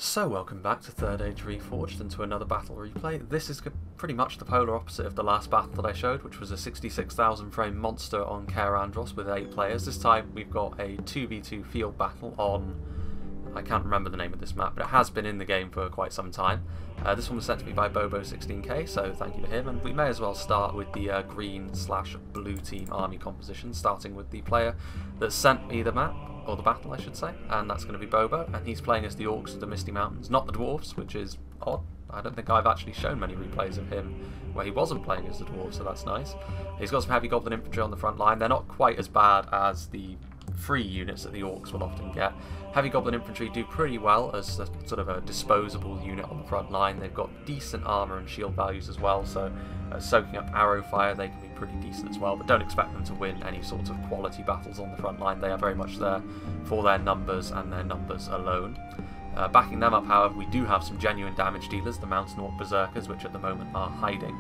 So welcome back to Third Age Reforged and to another battle replay. This is pretty much the polar opposite of the last battle that I showed, which was a 66,000 frame monster on Care Andros with 8 players. This time we've got a 2v2 field battle on, I can't remember the name of this map, but it has been in the game for quite some time. This one was sent to me by Bobo16k, so thank you to him, and we may as well start with the green/blue team army composition, starting with the player that sent me the map, or the battle I should say, and that's going to be Bobo, and he's playing as the Orcs of the Misty Mountains, not the Dwarves, which is odd. I don't think I've actually shown many replays of him where he wasn't playing as the Dwarves, so that's nice. He's got some heavy Goblin infantry on the front line. They're not quite as bad as the free units that the Orcs will often get. Heavy Goblin infantry do pretty well as a, sort of a disposable unit on the front line. They've got decent armour and shield values as well, so soaking up arrow fire they can be pretty decent as well, but don't expect them to win any sorts of quality battles on the front line. They are very much there for their numbers and their numbers alone. Backing them up, however, we do have some genuine damage dealers, the Mountain Orc Berserkers, which at the moment are hiding,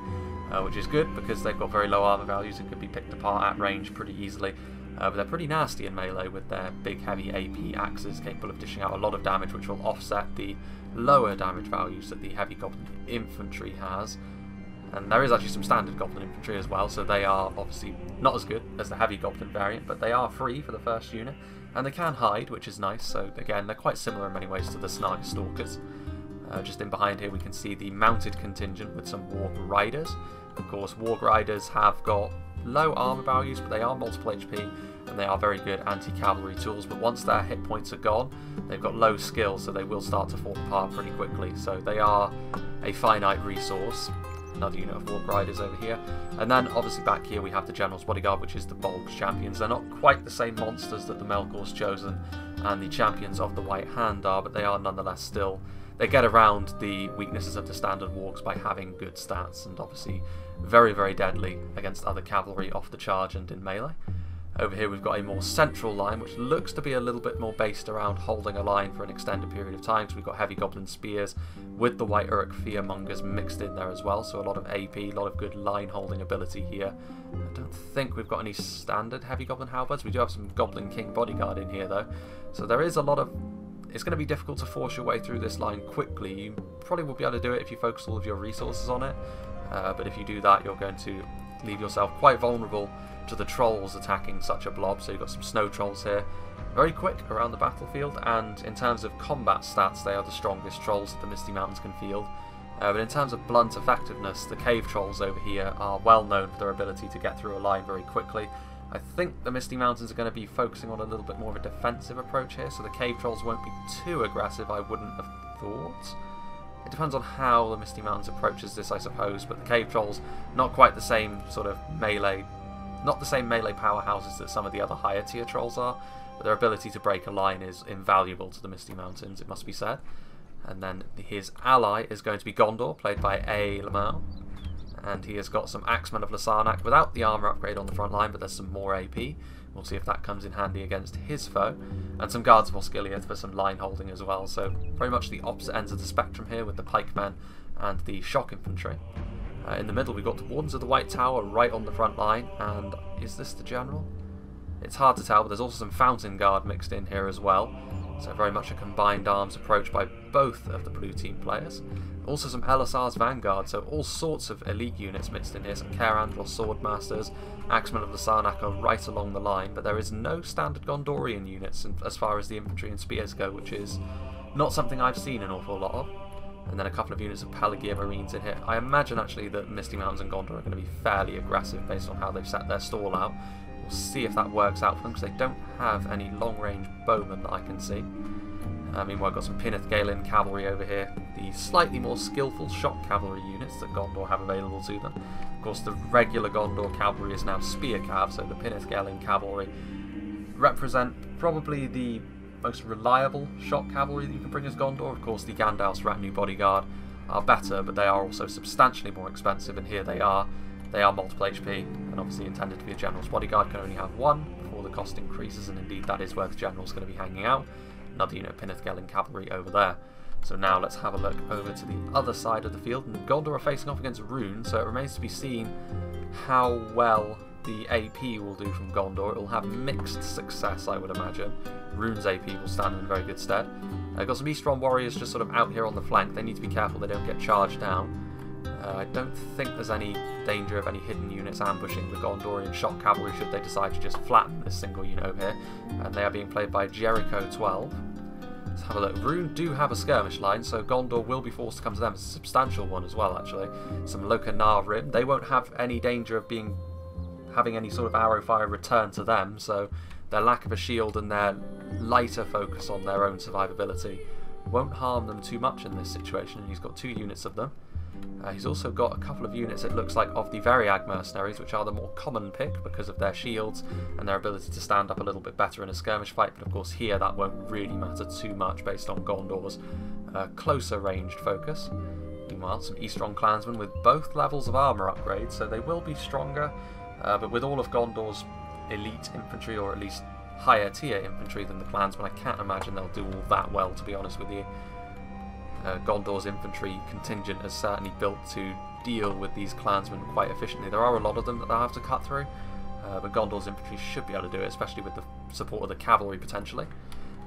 which is good because they've got very low armour values and can be picked apart at range pretty easily. But they're pretty nasty in melee with their big heavy AP axes capable of dishing out a lot of damage, which will offset the lower damage values that the heavy Goblin infantry has. And there is actually some standard Goblin infantry as well, so they are obviously not as good as the heavy Goblin variant, but they are free for the first unit, and they can hide, which is nice. So again, they're quite similar in many ways to the Snark Stalkers. Just in behind here we can see the mounted contingent with some Warg Riders. Of course, Warg Riders have got low armour values, but they are multiple HP, and they are very good anti-cavalry tools, but once their hit points are gone, they've got low skill, so they will start to fall apart pretty quickly. So they are a finite resource. Another unit of Warg Riders over here. And then obviously back here we have the General's Bodyguard, which is the Bolg's champions. They're not quite the same monsters that the Melkor's Chosen and the champions of the White Hand are, but they are nonetheless still, they get around the weaknesses of the standard wargs by having good stats, and obviously very, very deadly against other cavalry off the charge and in melee. Over here we've got a more central line, which looks to be a little bit more based around holding a line for an extended period of time. So we've got heavy Goblin spears with the White Uruk Fearmongers mixed in there as well. So a lot of AP, a lot of good line holding ability here. I don't think we've got any standard heavy Goblin halberds. We do have some Goblin King Bodyguard in here though. So there is a lot of... It's going to be difficult to force your way through this line quickly. You probably will be able to do it if you focus all of your resources on it. But if you do that, you're going to leave yourself quite vulnerable to the trolls attacking such a blob. So you've got some snow trolls here, very quick around the battlefield, and in terms of combat stats they are the strongest trolls that the Misty Mountains can field. But in terms of blunt effectiveness, the cave trolls over here are well known for their ability to get through a line very quickly. I think the Misty Mountains are going to be focusing on a little bit more of a defensive approach here, so the cave trolls won't be too aggressive, I wouldn't have thought. It depends on how the Misty Mountains approaches this, I suppose, but the cave trolls, not quite the same sort of melee, not the same melee powerhouses that some of the other higher tier trolls are, but their ability to break a line is invaluable to the Misty Mountains, it must be said. And then his ally is going to be Gondor, played by A. Lamau, and he has got some Axemen of Lasarnak without the armour upgrade on the front line, but there's some more AP. We'll see if that comes in handy against his foe. And some Guards of Osgiliath for some line holding as well, so very much the opposite ends of the spectrum here with the pikemen and the shock infantry. In the middle we've got the Wardens of the White Tower right on the front line, and is this the General? It's hard to tell, but there's also some Fountain Guard mixed in here as well, so very much a combined arms approach by both of the blue team players. Also some LSR's Vanguard, so all sorts of elite units mixed in here, some Care Andros Swordmasters, Axemen of the Sarnak are right along the line, but there is no standard Gondorian units as far as the infantry and spears go, which is not something I've seen an awful lot of. And then a couple of units of Pelagia Marines in here. I imagine actually that Misty Mountains and Gondor are going to be fairly aggressive based on how they've set their stall out. We'll see if that works out for them, because they don't have any long-range bowmen that I can see. Meanwhile, I've got some Pinnith Galen cavalry over here, the slightly more skillful shock cavalry units that Gondor have available to them. Of course, the regular Gondor cavalry is now spear cav, so the Pinnith Galen cavalry represent probably the most reliable shock cavalry that you can bring as Gondor. Of course, the Gandalf's Retinue Bodyguard are better, but they are also substantially more expensive, and here they are. They are multiple HP, and obviously intended to be a General's Bodyguard, can only have one before the cost increases, and indeed that is where the General's going to be hanging out. Another unit of Pinnith Galen cavalry over there. So now let's have a look over to the other side of the field, and Gondor are facing off against Rune, so it remains to be seen how well the AP will do from Gondor. It will have mixed success, I would imagine. Rune's AP will stand in very good stead. Got some Eastron warriors just sort of out here on the flank. They need to be careful they don't get charged down. I don't think there's any danger of any hidden units ambushing the Gondorian shock cavalry should they decide to just flatten this single unit over here. And they are being played by Jericho 12. Let's have a look. Rune do have a skirmish line, so Gondor will be forced to come to them. It's a substantial one as well, actually. Some Lokanar Rim. They won't have any danger of having any sort of arrow fire return to them, so their lack of a shield and their lighter focus on their own survivability won't harm them too much in this situation. And he's got 2 units of them. He's also got a couple of units, it looks like, of the Variag mercenaries, which are the more common pick because of their shields and their ability to stand up a little bit better in a skirmish fight. But of course here that won't really matter too much based on Gondor's closer ranged focus. Meanwhile, some Eastron clansmen with both levels of armour upgrades, so they will be stronger, but with all of Gondor's elite infantry, or at least higher tier infantry than the clansmen, I can't imagine they'll do all that well, to be honest with you. Gondor's infantry contingent is certainly built to deal with these clansmen quite efficiently. There are a lot of them that they'll have to cut through, but Gondor's infantry should be able to do it, especially with the support of the cavalry potentially.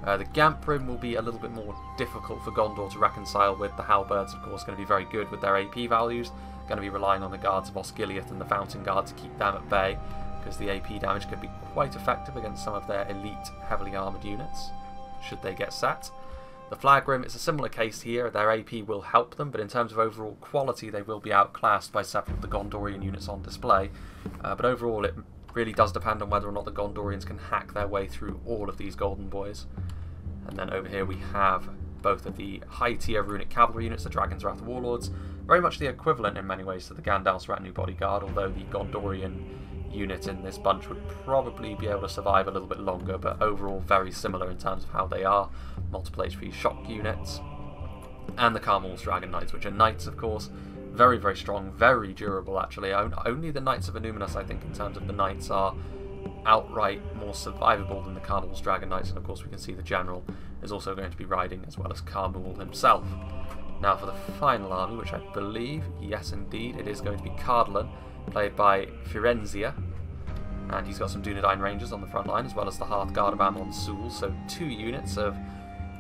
The Gamp Rim will be a little bit more difficult for Gondor to reconcile with. The Halberds, of course, going to be very good with their AP values, going to be relying on the guards of Osgiliath and the Fountain Guard to keep them at bay, because the AP damage could be quite effective against some of their elite heavily armoured units, should they get set. The Flag Rim, it's a similar case here. Their AP will help them, but in terms of overall quality they will be outclassed by several of the Gondorian units on display. But overall it really does depend on whether or not the Gondorians can hack their way through all of these Golden Boys. And then over here we have both of the high tier runic cavalry units, the Dragon's Wrath Warlords, very much the equivalent in many ways to the Gandalf's Retinue Bodyguard, although the Gondorian unit in this bunch would probably be able to survive a little bit longer, but overall very similar in terms of how they are. Multiple HP shock units, and the Carmel's Dragon Knights, which are knights, of course, very, very strong, very durable actually. Only the Knights of Illuminus, I think, in terms of the knights, are outright more survivable than the Carmel's Dragon Knights, and of course we can see the General is also going to be riding, as well as Carmul himself. Now for the final army, which I believe, yes indeed, it is going to be Cardlan, played by Firenzia, and he's got some Dunedain Rangers on the front line, as well as the Hearthguard of Amon Sul, so 2 units of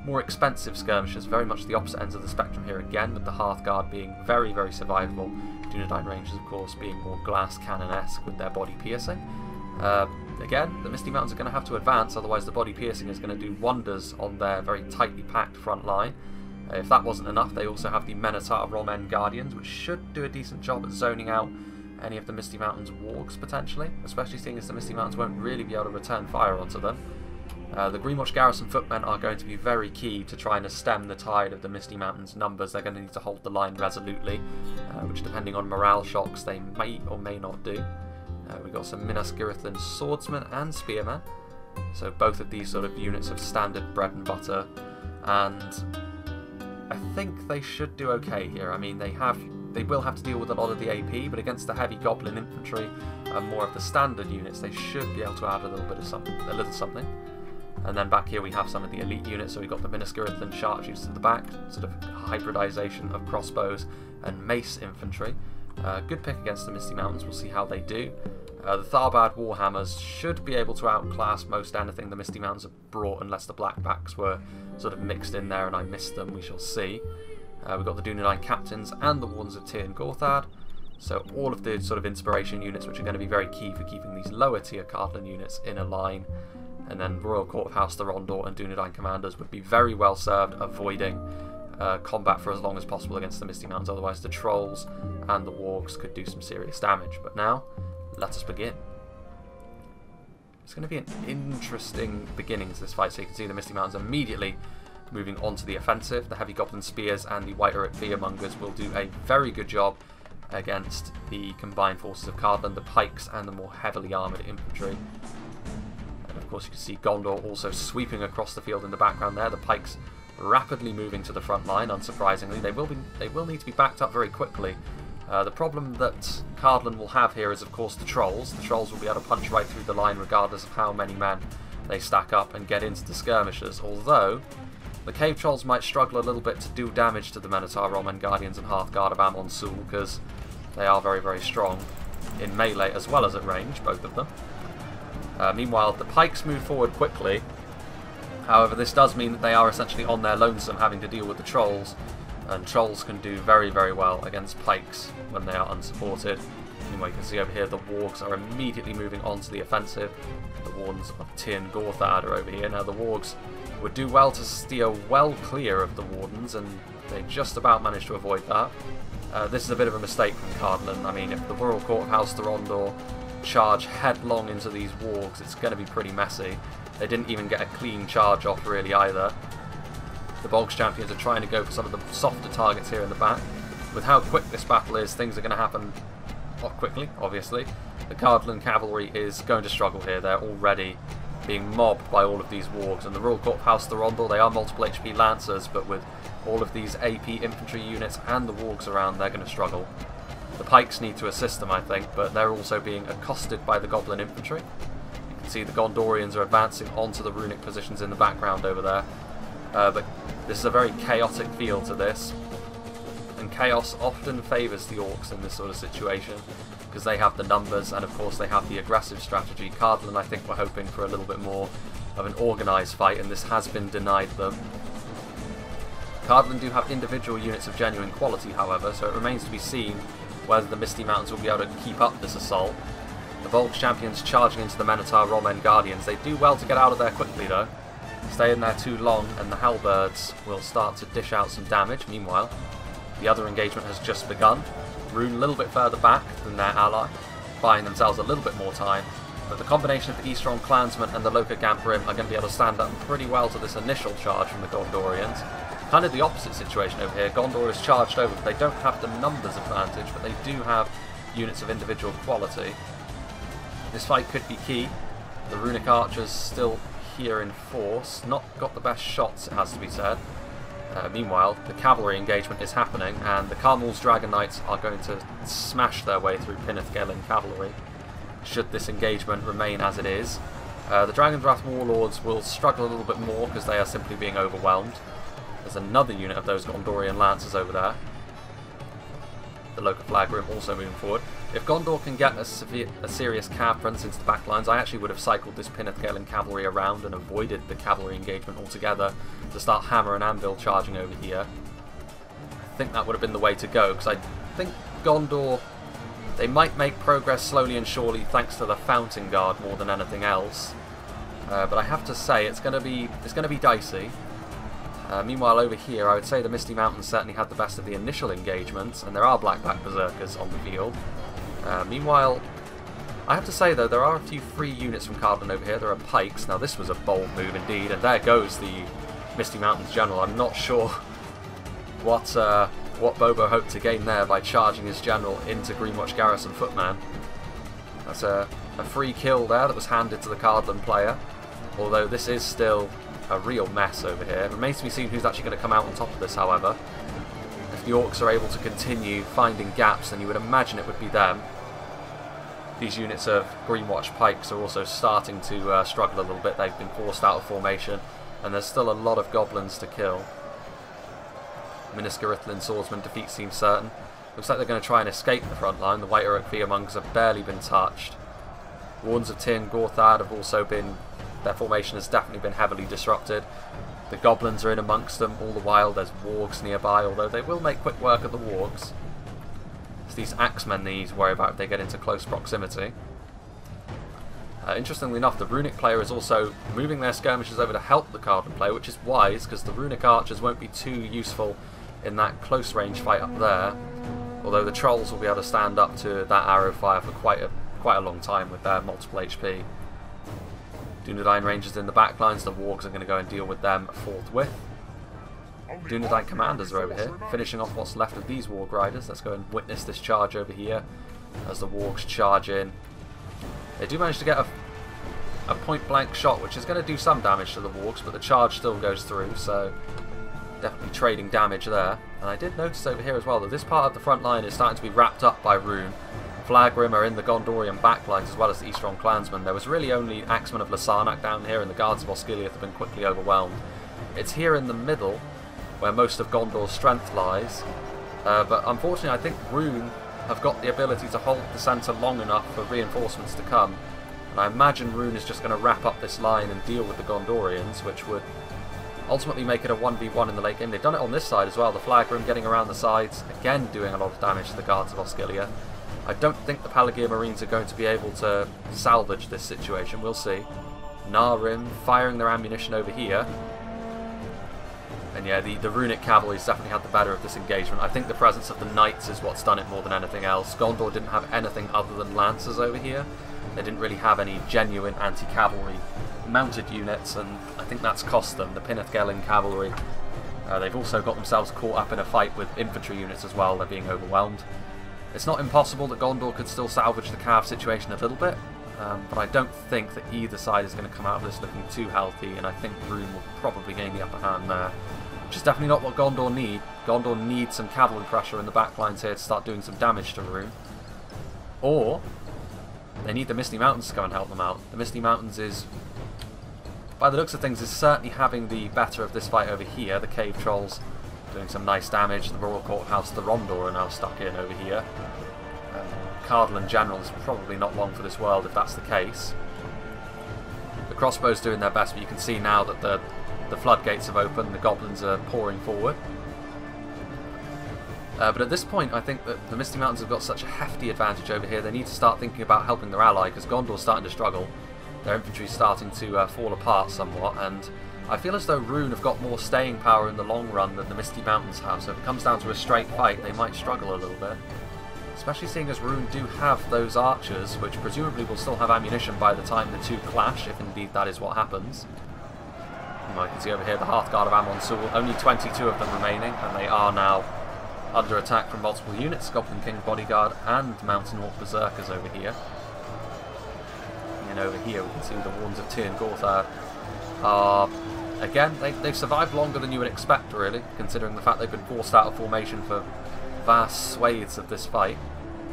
more expensive skirmishers, very much the opposite ends of the spectrum here again, with the Hearthguard being very, very survivable, Dunedain Rangers of course being more glass cannon-esque with their body piercing. Again, the Misty Mountains are going to have to advance, otherwise the body piercing is going to do wonders on their very tightly packed front line. If that wasn't enough, they also have the Menotar Romen Guardians, which should do a decent job at zoning out any of the Misty Mountains wargs potentially, especially seeing as the Misty Mountains won't really be able to return fire onto them. The Greenwatch Garrison footmen are going to be very key to trying to stem the tide of the Misty Mountains' numbers. They're going to need to hold the line resolutely, which depending on morale shocks they may or may not do. We've got some Minas Tirithlan swordsmen and spearmen, so both of these sort of units of standard bread and butter, and I think they should do okay here. I mean, they will have to deal with a lot of the AP, but against the heavy goblin infantry and more of the standard units, they should be able to add a little bit of something, And then back here we have some of the elite units, so we've got the Minas Tirithlan sharpshooters at the back, sort of hybridization of crossbows and mace infantry. Good pick against the Misty Mountains, we'll see how they do. The Tharbad Warhammers should be able to outclass most anything the Misty Mountains have brought, unless the Blackbacks were sort of mixed in there and I missed them, we shall see. We've got the Dunedain Captains and the Wardens of Tirn Gorthad, so all of the sort of inspiration units which are going to be very key for keeping these lower tier Cardlan units in a line. And then Royal Court of House Thorondor and Dunedain commanders would be very well served avoiding combat for as long as possible against the Misty Mountains, otherwise the Trolls and the Wargs could do some serious damage. But now, let us begin. It's going to be an interesting beginning to this fight, so you can see the Misty Mountains immediately moving on to the offensive. The Heavy Goblin Spears and the White Uruk Fearmongers will do a very good job against the combined forces of Cardlan, the Pikes and the more heavily armoured infantry. And of course you can see Gondor also sweeping across the field in the background there. The Pikes rapidly moving to the front line, unsurprisingly. They will need to be backed up very quickly. The problem that Cardlan will have here is of course the Trolls. The Trolls will be able to punch right through the line regardless of how many men they stack up and get into the skirmishers, although the Cave Trolls might struggle a little bit to do damage to the Menotar Roman Guardians and Hearthguard of Amon Sul, because they are very, very strong in melee as well as at range, both of them. Meanwhile, the Pikes move forward quickly, However, this does mean that they are essentially on their lonesome having to deal with the trolls, and trolls can do very, very well against pikes when they are unsupported. Meanwhile, you can see over here the wargs are immediately moving on to the offensive. The Wardens of Tirn Gorthad are over here. Now the wargs would do well to steer well clear of the Wardens, and they just about managed to avoid that. This is a bit of a mistake from Cardland. I mean, if the Royal Court of House Thorondor charge headlong into these wargs, it's going to be pretty messy. They didn't even get a clean charge off really either. The Bogs champions are trying to go for some of the softer targets here in the back. With how quick this battle is, things are going to happen quickly, obviously. The Cardland cavalry is going to struggle here. They're already being mobbed by all of these wargs, and the Royal Court of House Thorondor, they are multiple HP lancers, but with all of these AP infantry units and the wargs around, they're going to struggle. The pikes need to assist them, I think, but they're also being accosted by the goblin infantry. You can see the Gondorians are advancing onto the runic positions in the background over there. But this is a very chaotic feel to this, and chaos often favours the orcs in this sort of situation, because they have the numbers and of course they have the aggressive strategy. Cardland, I think, were hoping for a little bit more of an organised fight, and this has been denied them. Cardland do have individual units of genuine quality, however, so it remains to be seen whether the Misty Mountains will be able to keep up this assault. The Volks champions charging into the Minotaur Romen Guardians. They do well to get out of there quickly though. Stay in there too long and the Halberds will start to dish out some damage. Meanwhile, the other engagement has just begun. Rune a little bit further back than their ally, buying themselves a little bit more time. But the combination of the Eastron Clansmen and the Loka Gamprim are going to be able to stand up pretty well to this initial charge from the Gondorians. Kind of the opposite situation over here. Gondor is charged over, but they don't have the numbers advantage, but they do have units of individual quality. This fight could be key. The Runic Archers still here in force. Not got the best shots, it has to be said. Meanwhile, the cavalry engagement is happening, and the Carmel's Dragon Knights are going to smash their way through Pinnith Gelen cavalry, should this engagement remain as it is. The Dragon's Wrath Warlords will struggle a little bit more because they are simply being overwhelmed. There's another unit of those Gondorian Lancers over there. The Loka Flagrim also moving forward. If Gondor can get a serious cav presence into the back lines, I actually would have cycled this Pinnith Gelen cavalry around and avoided the cavalry engagement altogether to start hammer and anvil charging over here. I think that would have been the way to go, because I think Gondor, they might make progress slowly and surely thanks to the Fountain Guard more than anything else. But I have to say it's going to be dicey. Meanwhile, over here, I would say the Misty Mountains certainly had the best of the initial engagements, and there are Blackback Berserkers on the field. Meanwhile, I have to say though, there are a few free units from Cardland over here. There are pikes. Now this was a bold move indeed, and there goes the Misty Mountains general. I'm not sure what Bobo hoped to gain there by charging his general into Greenwatch Garrison Footman. That's a free kill there that was handed to the Cardland player, although this is still a real mess over here. It remains to be seen who's actually going to come out on top of this, however. If the Orcs are able to continue finding gaps, then you would imagine it would be them. These units of Greenwatch Pikes are also starting to struggle a little bit. They've been forced out of formation, and there's still a lot of goblins to kill. Minisker Ithlin Swordsman defeat seems certain. Looks like they're going to try and escape the front line. The White Uruk Fearmongers have barely been touched. Wardens of Tirn Gorthad have also been... Their formation has definitely been heavily disrupted. The goblins are in amongst them. All the while there's wargs nearby, although they will make quick work of the wargs. It's these axemen they need to worry about if they get into close proximity. Interestingly enough, the Runic player is also moving their skirmishers over to help the Cardland player, which is wise, because the Runic archers won't be too useful in that close range fight up there. Although the trolls will be able to stand up to that arrow fire for quite a long time with their multiple HP. Dunedain Rangers in the backlines, the wargs are going to go and deal with them forthwith. Dunedain commanders are over here, finishing off what's left of these warg riders. Let's go and witness this charge over here as the wargs charge in. They do manage to get a point blank shot, which is going to do some damage to the wargs, but the charge still goes through, so definitely trading damage there. And I did notice over here as well that this part of the front line is starting to be wrapped up by Rune. Flagrim are in the Gondorian backlines as well as the Eastron Clansmen. There was really only Axemen of Lasarnak down here, and the Guards of Osgiliath have been quickly overwhelmed. It's here in the middle where most of Gondor's strength lies, but unfortunately I think Rune have got the ability to hold the centre long enough for reinforcements to come. And I imagine Rune is just going to wrap up this line and deal with the Gondorians, which would ultimately make it a 1v1 in the late game. They've done it on this side as well. The Flag Room getting around the sides, again doing a lot of damage to the Guards of Osgiliath. I don't think the Pelagear Marines are going to be able to salvage this situation. We'll see. Narim firing their ammunition over here. And yeah, the Runic Cavalry's definitely had the better of this engagement. I think the presence of the Knights is what's done it more than anything else. Gondor didn't have anything other than Lancers over here. They didn't really have any genuine anti-cavalry mounted units, and I think that's cost them. The Pinnith Cavalry, they've also got themselves caught up in a fight with infantry units as well. They're being overwhelmed. It's not impossible that Gondor could still salvage the Cav situation a little bit, but I don't think that either side is going to come out of this looking too healthy, and I think Rune will probably gain the upper hand there. Which is definitely not what Gondor need. Gondor needs some cavalry pressure in the back lines here to start doing some damage to Rune. Or they need the Misty Mountains to go and help them out. The Misty Mountains is, by the looks of things, is certainly having the better of this fight over here. The Cave Trolls doing some nice damage. The Royal Courthouse, the Rondor are now stuck in over here. Cardinal General is probably not long for this world if that's the case. The crossbows doing their best, but you can see now that the floodgates have opened, the goblins are pouring forward. But at this point, I think that the Misty Mountains have got such a hefty advantage over here, they need to start thinking about helping their ally, because Gondor's starting to struggle. Their infantry's starting to fall apart somewhat, and I feel as though Rune have got more staying power in the long run than the Misty Mountains have, so if it comes down to a straight fight, they might struggle a little bit. Especially seeing as Rune do have those archers, which presumably will still have ammunition by the time the two clash, if indeed that is what happens. I can see over here the Hearthguard of Amon Sul, only 22 of them remaining, and they are now under attack from multiple units, Goblin King Bodyguard and Mountain Orc Berserkers over here. And over here we can see the Warns of Tirn Gorthad are, again, they've survived longer than you would expect really, considering the fact they've been forced out of formation for vast swathes of this fight.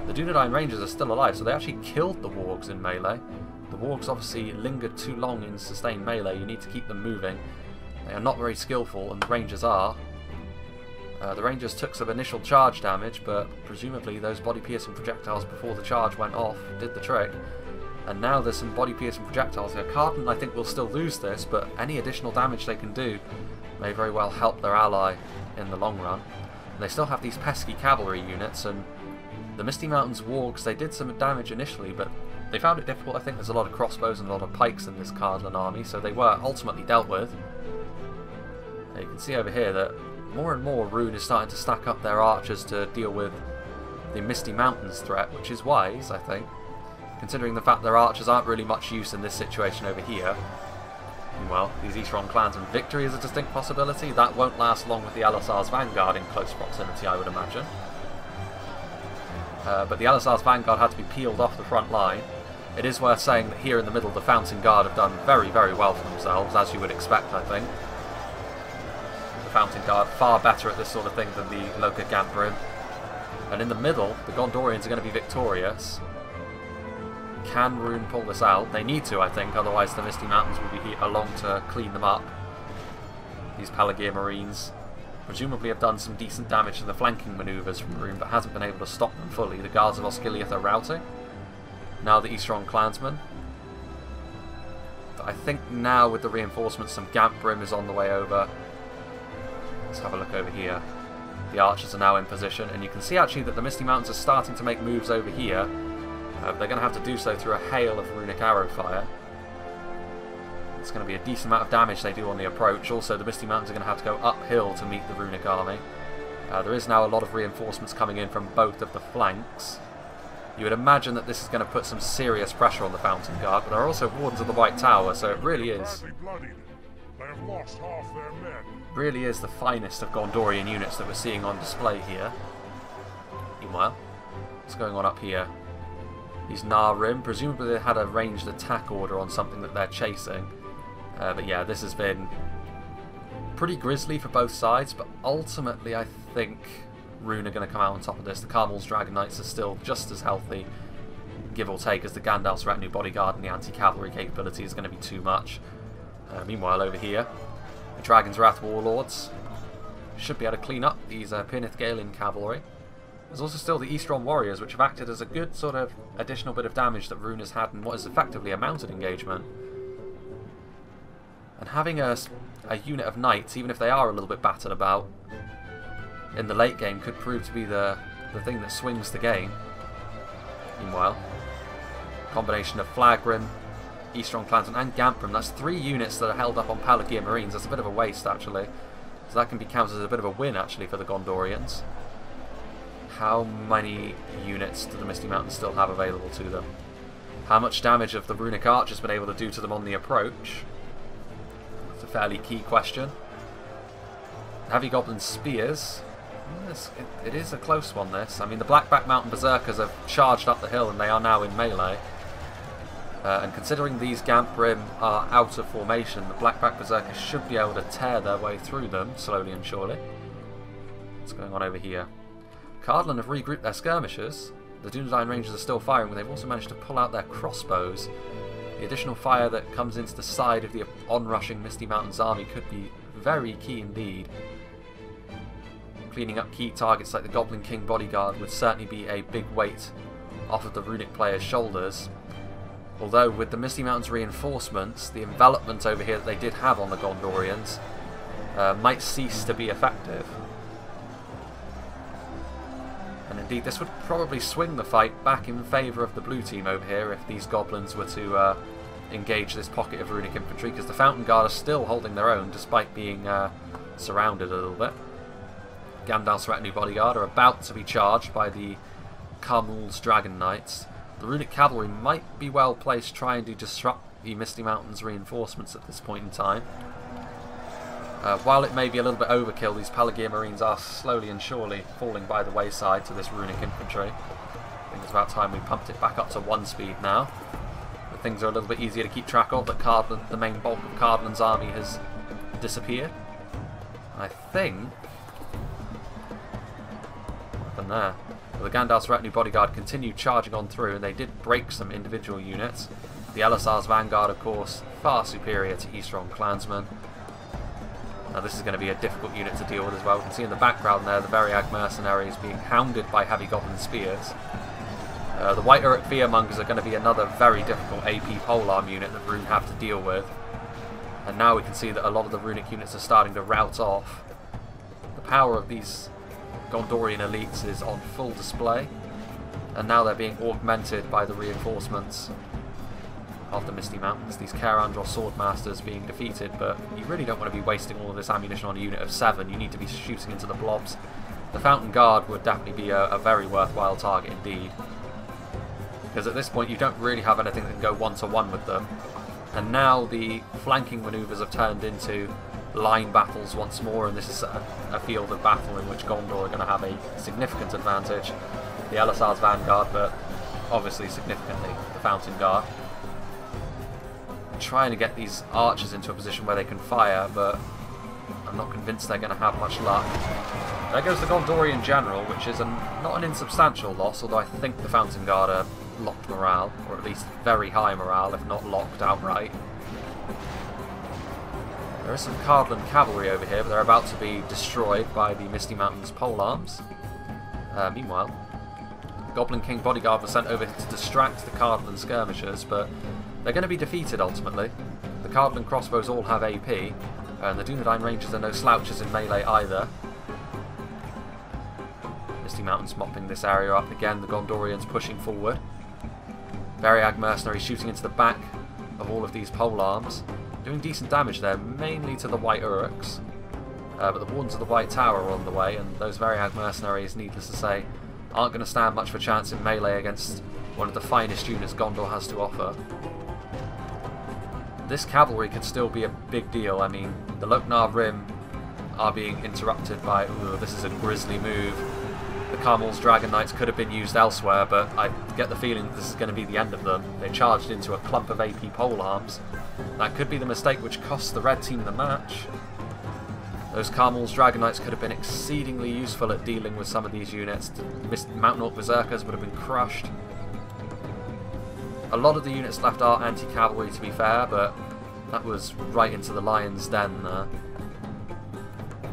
The Dunedain Rangers are still alive, so they actually killed the Wargs in melee. The Wargs obviously lingered too long in sustained melee, you need to keep them moving. They are not very skillful, and the Rangers are. The Rangers took some initial charge damage, but presumably those body-piercing projectiles before the charge went off did the trick. And now there's some body-piercing projectiles here. Cardin, I think, will still lose this, but any additional damage they can do may very well help their ally in the long run. And they still have these pesky cavalry units, and the Misty Mountains Wargs, they did some damage initially, but they found it difficult. I think there's a lot of crossbows and a lot of pikes in this Cardin army, so they were ultimately dealt with. And you can see over here that more and more Rune is starting to stack up their archers to deal with the Misty Mountains threat, which is wise, I think, considering the fact their archers aren't really much use in this situation over here. Meanwhile, these Eastron Clansmen victory is a distinct possibility. That won't last long with the Elisar's Vanguard in close proximity, I would imagine. But the Elisar's Vanguard had to be peeled off the front line. It is worth saying that here in the middle the Fountain Guard have done very, very well for themselves, as you would expect, I think. The Fountain Guard far better at this sort of thing than the Loka Gantbrim. And in the middle, the Gondorians are going to be victorious. Can Rune pull this out? They need to, I think, otherwise the Misty Mountains will be along to clean them up. These Pelagear Marines presumably have done some decent damage to the flanking manoeuvres from Rune, but hasn't been able to stop them fully. The Guards of Osgiliath are routing. Now the Eastron Clansmen. But I think now with the reinforcements, some Gantbrim is on the way over. Let's have a look over here. The archers are now in position, and you can see actually that the Misty Mountains are starting to make moves over here. They're going to have to do so through a hail of runic arrow fire. It's going to be a decent amount of damage they do on the approach. Also, the Misty Mountains are going to have to go uphill to meet the runic army. There is now a lot of reinforcements coming in from both of the flanks. You would imagine that this is going to put some serious pressure on the Fountain Guard, but there are also Wardens of the White Tower, so it really is. They have lost half their men. Really is the finest of Gondorian units that we're seeing on display here. Meanwhile, what's going on up here? These Narim, presumably they had a ranged attack order on something that they're chasing. But yeah, this has been pretty grisly for both sides, but ultimately I think Rune are going to come out on top of this. The Carmel's Dragon Knights are still just as healthy, give or take, as the Gandalf's Retinue Bodyguard, and the anti-cavalry capability is going to be too much. Meanwhile, over here, the Dragon's Wrath Warlords should be able to clean up these Pinnith Cavalry. There's also still the Eastron Warriors, which have acted as a good sort of additional bit of damage that Rune has had in what is effectively a mounted engagement. And having a unit of knights, even if they are a little bit battered about, in the late game could prove to be the thing that swings the game. Meanwhile, combination of Flagrim, Eastron Clansmen and Gamprim, that's 3 units that are held up on Pelagia Marines. That's a bit of a waste actually. So that can be counted as a bit of a win actually for the Gondorians. How many units do the Misty Mountains still have available to them? How much damage have the Runic Archers been able to do to them on the approach? It's a fairly key question. Heavy Goblin Spears. It is a close one, this. I mean, the Blackback Mountain Berserkers have charged up the hill and they are now in melee. And considering these Gamprim are out of formation, the Blackback Berserkers should be able to tear their way through them, slowly and surely. What's going on over here? Cardland have regrouped their skirmishers. The Dunedain Rangers are still firing, but they've also managed to pull out their crossbows. The additional fire that comes into the side of the onrushing Misty Mountains army could be very key indeed. Cleaning up key targets like the Goblin King bodyguard would certainly be a big weight off of the Runic players' shoulders. Although with the Misty Mountains reinforcements, the envelopment over here that they did have on the Gondorians might cease to be effective. And indeed, this would probably swing the fight back in favour of the blue team over here if these goblins were to engage this pocket of Runic infantry, because the Fountain Guard are still holding their own despite being surrounded a little bit. Gandalf's retinue bodyguard are about to be charged by the Carmul's Dragon Knights. The Runic Cavalry might be well placed trying to disrupt the Misty Mountains reinforcements at this point in time. While it may be a little bit overkill, these Pelagia Marines are slowly and surely falling by the wayside to this Runic infantry. I think it's about time we pumped it back up to 1 speed now. But things are a little bit easier to keep track of, but Cardland, the main bulk of Cardland's army has disappeared. I think... what happened there? Well, the Gandalf's retinue bodyguard continued charging on through, and they did break some individual units. The Elisar's Vanguard, of course, far superior to Eastron Clansmen. Now this is going to be a difficult unit to deal with as well. We can see in the background there the Variag mercenaries being hounded by heavy goblin spears. The White Uruk Fearmongers are going to be another very difficult AP polearm unit that Rune have to deal with. And now we can see that a lot of the Runic units are starting to rout off. The power of these Gondorian elites is on full display. And now they're being augmented by the reinforcements of the Misty Mountains. These Karandros Swordmasters being defeated, but you really don't want to be wasting all of this ammunition on a unit of 7. You need to be shooting into the blobs. The Fountain Guard would definitely be a very worthwhile target indeed, because at this point you don't really have anything that can go 1-to-1 with them. And now the flanking manoeuvres have turned into line battles once more, and this is a field of battle in which Gondor are going to have a significant advantage. The Elisar's Vanguard, but obviously significantly the Fountain Guard. Trying to get these archers into a position where they can fire, but I'm not convinced they're going to have much luck. There goes the Gondorian General, which is not an insubstantial loss, although I think the Fountain Guard are locked morale, or at least very high morale, if not locked outright. There is some Cardland cavalry over here, but they're about to be destroyed by the Misty Mountains polearms. Meanwhile, Goblin King bodyguard was sent over to distract the Cardland skirmishers, but they're going to be defeated ultimately. The Cardland crossbows all have AP, and the Dunedain Rangers are no slouches in melee either. Misty Mountains mopping this area up again, the Gondorians pushing forward. Variag mercenaries shooting into the back of all of these polearms, doing decent damage there, mainly to the White Uruks. But the Wardens of the White Tower are on the way, and those Variag mercenaries, needless to say, aren't going to stand much of a chance in melee against one of the finest units Gondor has to offer. This cavalry could still be a big deal. I mean, the Loknar Rim are being interrupted by... ooh, this is a grisly move. The Carmel's Dragon Knights could have been used elsewhere, but I get the feeling that this is going to be the end of them. They charged into a clump of AP polearms. That could be the mistake which cost the red team the match. Those Carmel's Dragon Knights could have been exceedingly useful at dealing with some of these units. The Mountain Orc Berserkers would have been crushed. A lot of the units left are anti-cavalry, to be fair, but that was right into the lion's den there.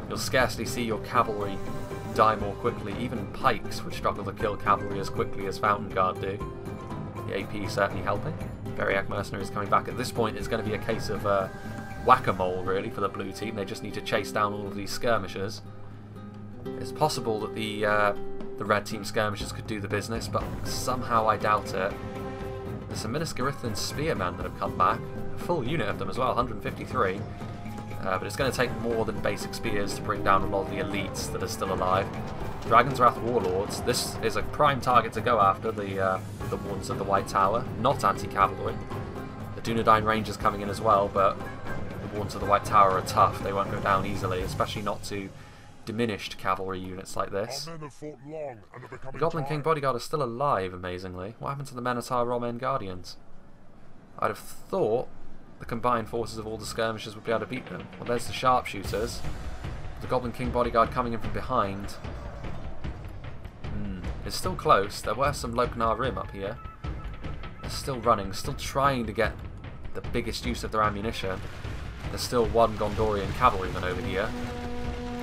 You'll scarcely see your cavalry die more quickly. Even pikes would struggle to kill cavalry as quickly as Fountain Guard do. The AP certainly helping. Variac Mercenaries coming back. At this point, it's going to be a case of whack-a-mole, really, for the blue team. They just need to chase down all of these skirmishers. It's possible that the red team skirmishers could do the business, but somehow I doubt it. There's some Minas Tirith spearmen that have come back. A full unit of them as well, 153. But it's going to take more than basic spears to bring down a lot of the elites that are still alive. Dragon's Wrath Warlords. This is a prime target to go after, the Wardens of the White Tower, not anti-cavalry. The Dunedain Rangers coming in as well, but the Wardens of the White Tower are tough. They won't go down easily, especially not to diminished cavalry units like this. The Goblin King Bodyguard is still alive, amazingly. What happened to the Minotaur Roman Guardians? I'd have thought the combined forces of all the skirmishers would be able to beat them. Well, there's the sharpshooters. The Goblin King Bodyguard coming in from behind. It's still close. There were some Loknar Rim up here. They're still running, still trying to get the biggest use of their ammunition. There's still one Gondorian cavalryman over here.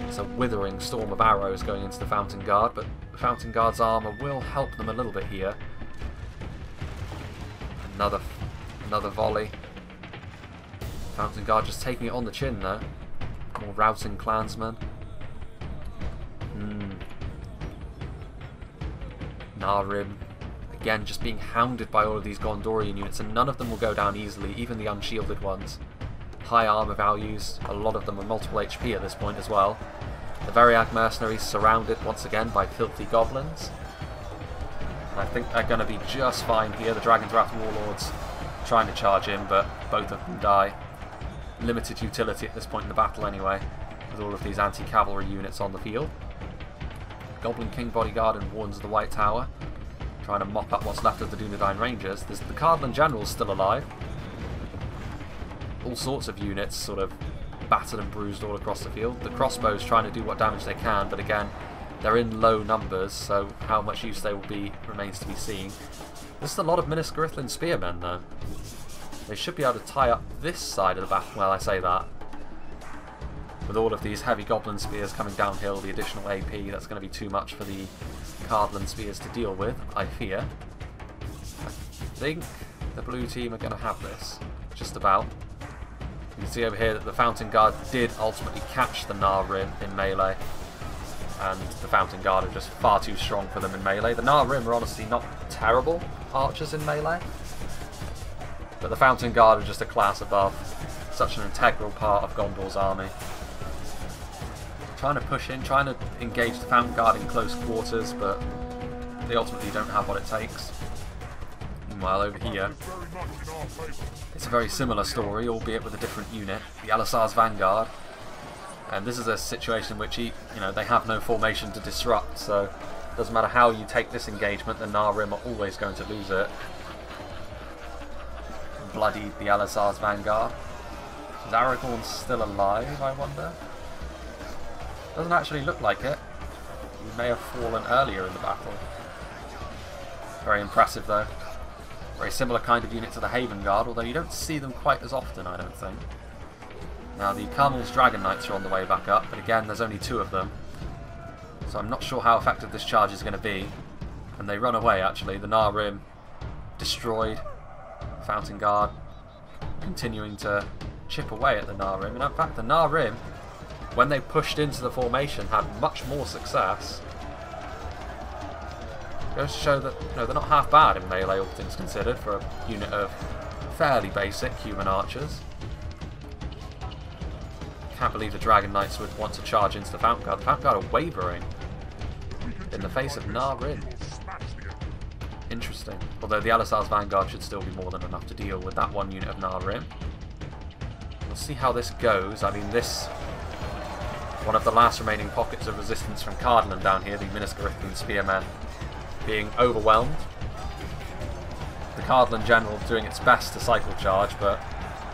It's a withering storm of arrows going into the Fountain Guard, but the Fountain Guard's armour will help them a little bit here. Another volley. Fountain Guard just taking it on the chin there. More routing clansmen. Narim, again just being hounded by all of these Gondorian units, and none of them will go down easily, even the unshielded ones. High armour values, a lot of them are multiple HP at this point as well. The Variag Mercenaries surrounded once again by filthy goblins. I think they're going to be just fine here. The Dragon's Wrath Warlords trying to charge in, but both of them die. Limited utility at this point in the battle anyway, with all of these anti-cavalry units on the field. Goblin King Bodyguard and Wardens of the White Tower trying to mop up what's left of the Dunedain Rangers. There's the Cardinal General's still alive. All sorts of units sort of battered and bruised all across the field. The crossbows trying to do what damage they can, but again, they're in low numbers, so how much use they will be remains to be seen. There's a lot of Minas Tirith spearmen though. They should be able to tie up this side of the battle. Well, I say that. With all of these heavy goblin spears coming downhill, the additional AP, that's going to be too much for the Cardland spears to deal with, I fear. I think the blue team are going to have this, just about. You can see over here that the Fountain Guard did ultimately catch the Nar Rim in melee, and the Fountain Guard are just far too strong for them in melee. The Nar Rim are honestly not terrible archers in melee, but the Fountain Guard are just a class above, such an integral part of Gondor's army. Trying to push in, trying to engage the Fountain Guard in close quarters, but they ultimately don't have what it takes. Meanwhile, over here, it's a very similar story, albeit with a different unit, the Alisar's Vanguard. And this is a situation in which they have no formation to disrupt, so it doesn't matter how you take this engagement, the Narim are always going to lose it. Bloodied the Alisar's Vanguard. Is Aragorn still alive, I wonder? Doesn't actually look like it. He may have fallen earlier in the battle. Very impressive though. Very similar kind of unit to the Haven Guard, although you don't see them quite as often, I don't think. Now the Carmel's Dragon Knights are on the way back up, but again there's only 2 of them. So I'm not sure how effective this charge is going to be. And they run away actually. The Narim destroyed. Fountain Guard continuing to chip away at the Narim. And in fact the Narim, when they pushed into the formation, had much more success. Goes to show that they're not half bad in melee, all things considered, for a unit of fairly basic human archers. Can't believe the Dragon Knights would want to charge into the Fountain Guard. The Fountain Guard are wavering in the face of Narim. Interesting. Although the Alisar's Vanguard should still be more than enough to deal with that one unit of Narim. We'll see how this goes. I mean, this... one of the last remaining pockets of resistance from Cardland down here, the Minas Tirith spearmen, being overwhelmed. The Cardland General doing its best to cycle charge, but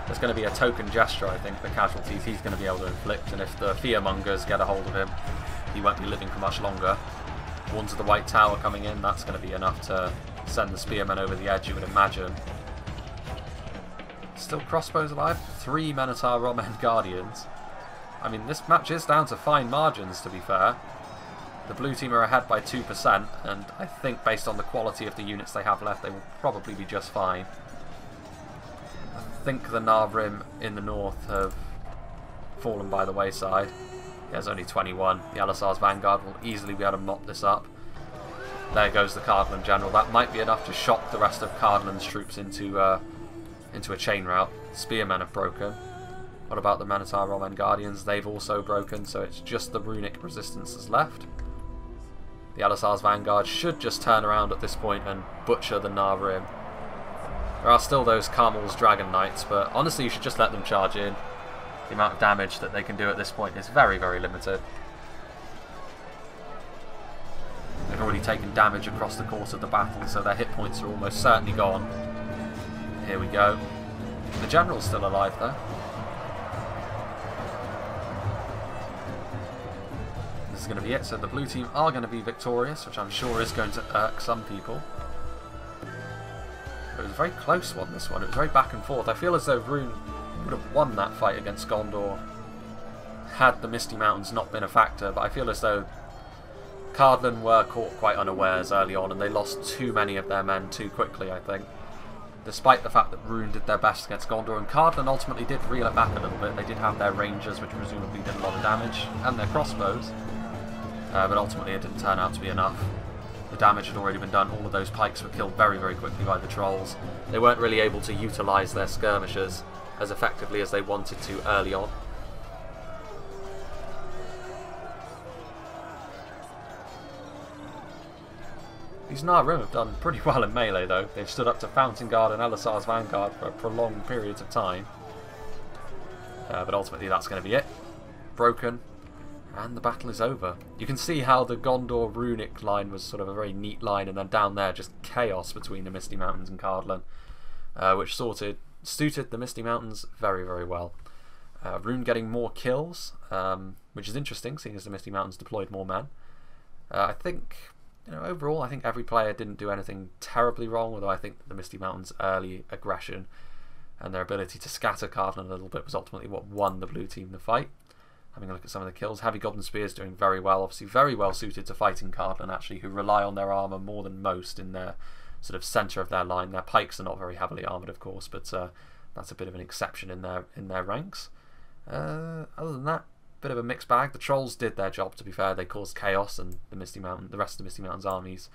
there's going to be a token gesture, I think, for casualties he's going to be able to inflict, and if the fearmongers get a hold of him, he won't be living for much longer. Wardens of the White Tower coming in, that's going to be enough to send the spearmen over the edge, you would imagine. Still crossbows alive? 3 Minotaur Roman Guardians. I mean, this match is down to fine margins, to be fair. The blue team are ahead by 2%, and I think based on the quality of the units they have left, they will probably be just fine. I think the Narvrim in the north have fallen by the wayside. There's only 21. The Elisar's Vanguard will easily be able to mop this up. There goes the Cardland General. That might be enough to shock the rest of Cardland's troops into a chain rout. Spearmen have broken. What about the Minotaur Roman Guardians? They've also broken, so it's just the runic resistance that's left. The Elisar's Vanguard should just turn around at this point and butcher the Narvrim. There are still those Carmel's Dragon Knights, but honestly you should just let them charge in. The amount of damage that they can do at this point is very, very limited. They've already taken damage across the course of the battle, so their hit points are almost certainly gone. Here we go. The General's still alive though. This is going to be it, so the blue team are going to be victorious, which I'm sure is going to irk some people. It was a very close one, this one. It was very back and forth. I feel as though Rune would have won that fight against Gondor had the Misty Mountains not been a factor, but I feel as though Cardland were caught quite unawares early on and they lost too many of their men too quickly, I think. Despite the fact that Rune did their best against Gondor, and Cardland ultimately did reel it back a little bit. They did have their rangers, which presumably did a lot of damage, and their crossbows, but ultimately it didn't turn out to be enough. The damage had already been done. All of those pikes were killed very, very quickly by the trolls. They weren't really able to utilise their skirmishers as effectively as they wanted to early on. These Narvrim have done pretty well in melee though. They've stood up to Fountain Guard and Elisar's Vanguard for prolonged periods of time. But ultimately that's going to be it. Broken. And the battle is over. You can see how the Gondor runic line was sort of a very neat line, and then down there just chaos between the Misty Mountains and Cardland, which suited the Misty Mountains very, very well. Rune getting more kills, which is interesting, seeing as the Misty Mountains deployed more men. I think, overall, I think every player didn't do anything terribly wrong, although I think the Misty Mountains' early aggression and their ability to scatter Cardland a little bit was ultimately what won the blue team the fight. Having a look at some of the kills, Heavy Goblin Spears doing very well, obviously very well suited to fighting Cardland actually, who rely on their armour more than most in their sort of centre of their line. Their pikes are not very heavily armoured of course, but that's a bit of an exception in their ranks. Other than that, bit of a mixed bag. The trolls did their job, to be fair. They caused chaos, and the rest of the Misty Mountains armies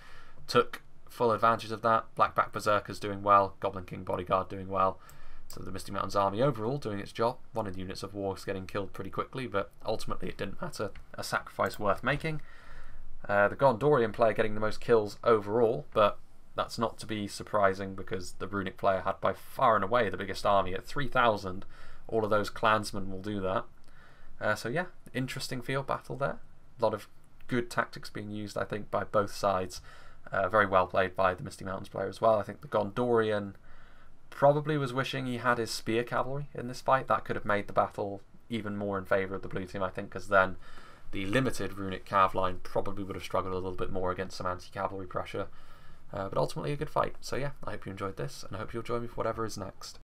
took full advantage of that. Blackback Berserkers doing well, Goblin King Bodyguard doing well. So the Misty Mountains army overall doing its job. One of the units of war was getting killed pretty quickly, but ultimately it didn't matter. A sacrifice worth making. The Gondorian player getting the most kills overall, but that's not to be surprising because the runic player had by far and away the biggest army at 3,000. All of those clansmen will do that. So yeah, interesting field battle there. A lot of good tactics being used, I think, by both sides. Very well played by the Misty Mountains player as well. I think the Gondorian probably was wishing he had his spear cavalry in this fight. That could have made the battle even more in favour of the blue team, I think, because then the limited runic cav line probably would have struggled a little bit more against some anti-cavalry pressure. But ultimately a good fight. So yeah, I hope you enjoyed this, and I hope you'll join me for whatever is next.